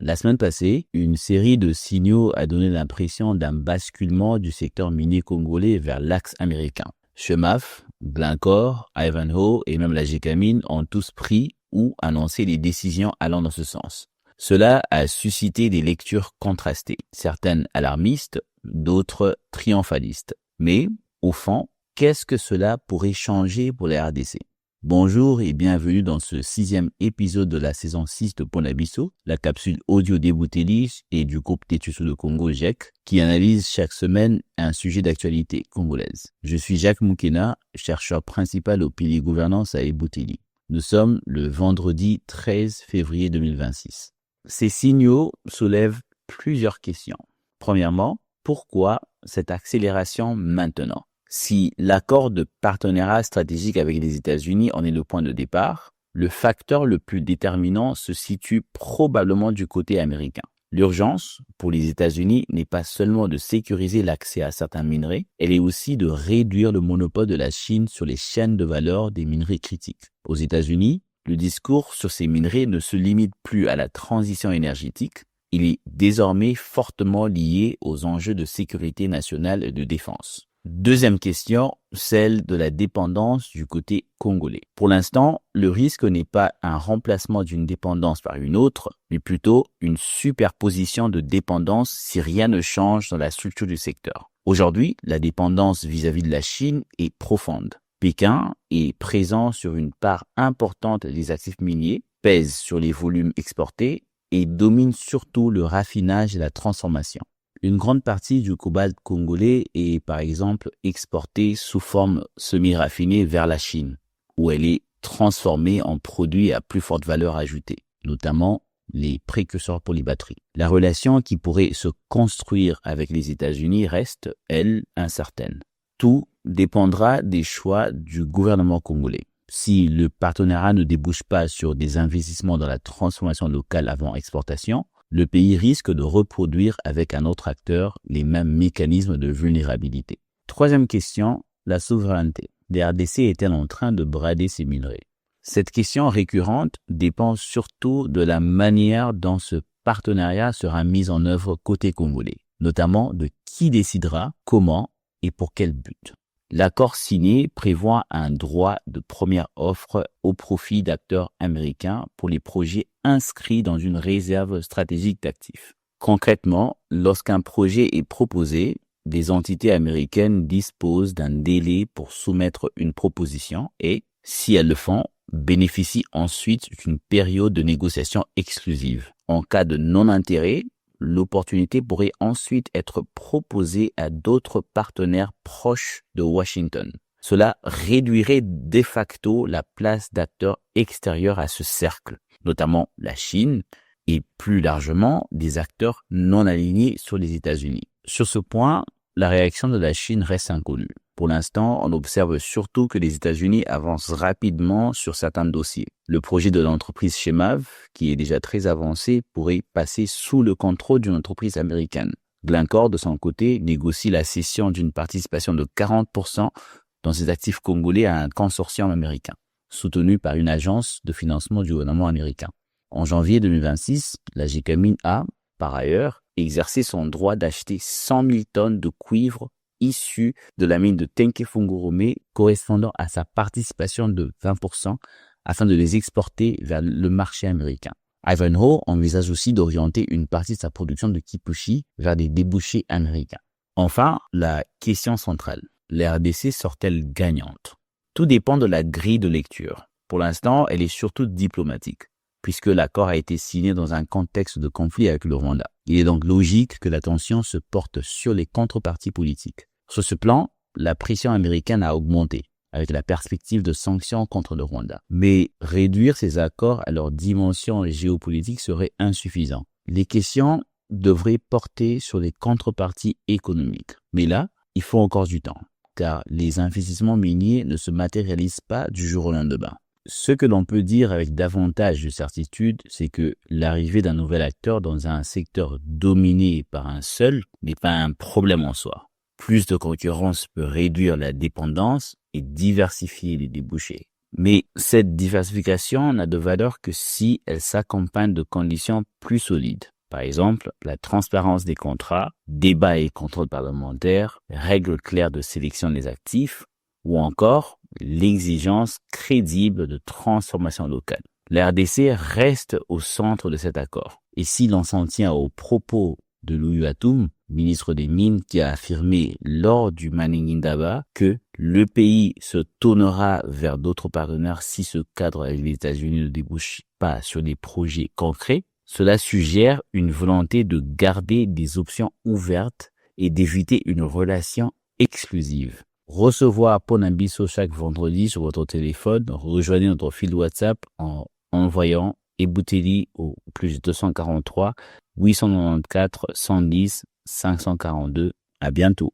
La semaine passée, une série de signaux a donné l'impression d'un basculement du secteur minier congolais vers l'axe américain. Chemaf, Glencore, Ivanhoe et même la Gécamine ont tous pris ou annoncé des décisions allant dans ce sens. Cela a suscité des lectures contrastées, certaines alarmistes, d'autres triomphalistes. Mais, au fond, qu'est-ce que cela pourrait changer pour la RDC? Bonjour et bienvenue dans ce 6e épisode de la saison 6 de Ponabiso, la capsule audio des Boutelis et du groupe Tétusu de Congo GEC, qui analyse chaque semaine un sujet d'actualité congolaise. Je suis Jacques Moukena, chercheur principal au pilier gouvernance à Ebouteli. Nous sommes le vendredi 13 février 2026. Ces signaux soulèvent plusieurs questions. Premièrement, pourquoi cette accélération maintenant? Si l'accord de partenariat stratégique avec les États-Unis en est le point de départ, le facteur le plus déterminant se situe probablement du côté américain. L'urgence pour les États-Unis n'est pas seulement de sécuriser l'accès à certains minerais, elle est aussi de réduire le monopole de la Chine sur les chaînes de valeur des minerais critiques. Aux États-Unis, le discours sur ces minerais ne se limite plus à la transition énergétique, il est désormais fortement lié aux enjeux de sécurité nationale et de défense. Deuxième question, celle de la dépendance du côté congolais. Pour l'instant, le risque n'est pas un remplacement d'une dépendance par une autre, mais plutôt une superposition de dépendance si rien ne change dans la structure du secteur. Aujourd'hui, la dépendance vis-à-vis de la Chine est profonde. Pékin est présent sur une part importante des actifs miniers, pèse sur les volumes exportés et domine surtout le raffinage et la transformation. Une grande partie du cobalt congolais est par exemple exportée sous forme semi-raffinée vers la Chine, où elle est transformée en produits à plus forte valeur ajoutée, notamment les précurseurs pour les batteries. La relation qui pourrait se construire avec les États-Unis reste, elle, incertaine. Tout dépendra des choix du gouvernement congolais. Si le partenariat ne débouche pas sur des investissements dans la transformation locale avant exportation, le pays risque de reproduire avec un autre acteur les mêmes mécanismes de vulnérabilité. Troisième question, la souveraineté. La RDC est-elle en train de brader ses minerais? Cette question récurrente dépend surtout de la manière dont ce partenariat sera mis en œuvre côté congolais, notamment de qui décidera, comment et pour quel but. L'accord signé prévoit un droit de première offre au profit d'acteurs américains pour les projets inscrits dans une réserve stratégique d'actifs. Concrètement, lorsqu'un projet est proposé, des entités américaines disposent d'un délai pour soumettre une proposition et, si elles le font, bénéficient ensuite d'une période de négociation exclusive. En cas de non-intérêt, l'opportunité pourrait ensuite être proposée à d'autres partenaires proches de Washington. Cela réduirait de facto la place d'acteurs extérieurs à ce cercle, notamment la Chine et plus largement des acteurs non alignés sur les États-Unis. Sur ce point, la réaction de la Chine reste inconnue. Pour l'instant, on observe surtout que les États-Unis avancent rapidement sur certains dossiers. Le projet de l'entreprise Chemav, qui est déjà très avancé, pourrait passer sous le contrôle d'une entreprise américaine. Glencore, de son côté, négocie la cession d'une participation de 40% dans ses actifs congolais à un consortium américain, soutenu par une agence de financement du gouvernement américain. En janvier 2026, la Gécamine a, par ailleurs, exercé son droit d'acheter 100 000 tonnes de cuivre issus de la mine de Tenke-Fungurume correspondant à sa participation de 20% afin de les exporter vers le marché américain. Ivanhoe envisage aussi d'orienter une partie de sa production de Kipushi vers des débouchés américains. Enfin, la question centrale, la RDC sort-elle gagnante? Tout dépend de la grille de lecture. Pour l'instant, elle est surtout diplomatique, puisque l'accord a été signé dans un contexte de conflit avec le Rwanda. Il est donc logique que l'attention se porte sur les contreparties politiques. Sur ce plan, la pression américaine a augmenté, avec la perspective de sanctions contre le Rwanda. Mais réduire ces accords à leur dimension géopolitique serait insuffisant. Les questions devraient porter sur les contreparties économiques. Mais là, il faut encore du temps, car les investissements miniers ne se matérialisent pas du jour au lendemain. Ce que l'on peut dire avec davantage de certitude, c'est que l'arrivée d'un nouvel acteur dans un secteur dominé par un seul n'est pas un problème en soi. Plus de concurrence peut réduire la dépendance et diversifier les débouchés. Mais cette diversification n'a de valeur que si elle s'accompagne de conditions plus solides. Par exemple, la transparence des contrats, débat et contrôle parlementaire, règles claires de sélection des actifs, ou encore l'exigence crédible de transformation locale. La RDC reste au centre de cet accord. Et si l'on s'en tient aux propos de Louis Atoum, ministre des Mines, qui a affirmé lors du Manning Indaba que le pays se tournera vers d'autres partenaires si ce cadre avec les États-Unis ne débouche pas sur des projets concrets, cela suggère une volonté de garder des options ouvertes et d'éviter une relation exclusive. Recevoir Ponambiso chaque vendredi sur votre téléphone. Rejoignez notre fil WhatsApp en envoyant Ebouteli au plus 243 894 110 542. À bientôt.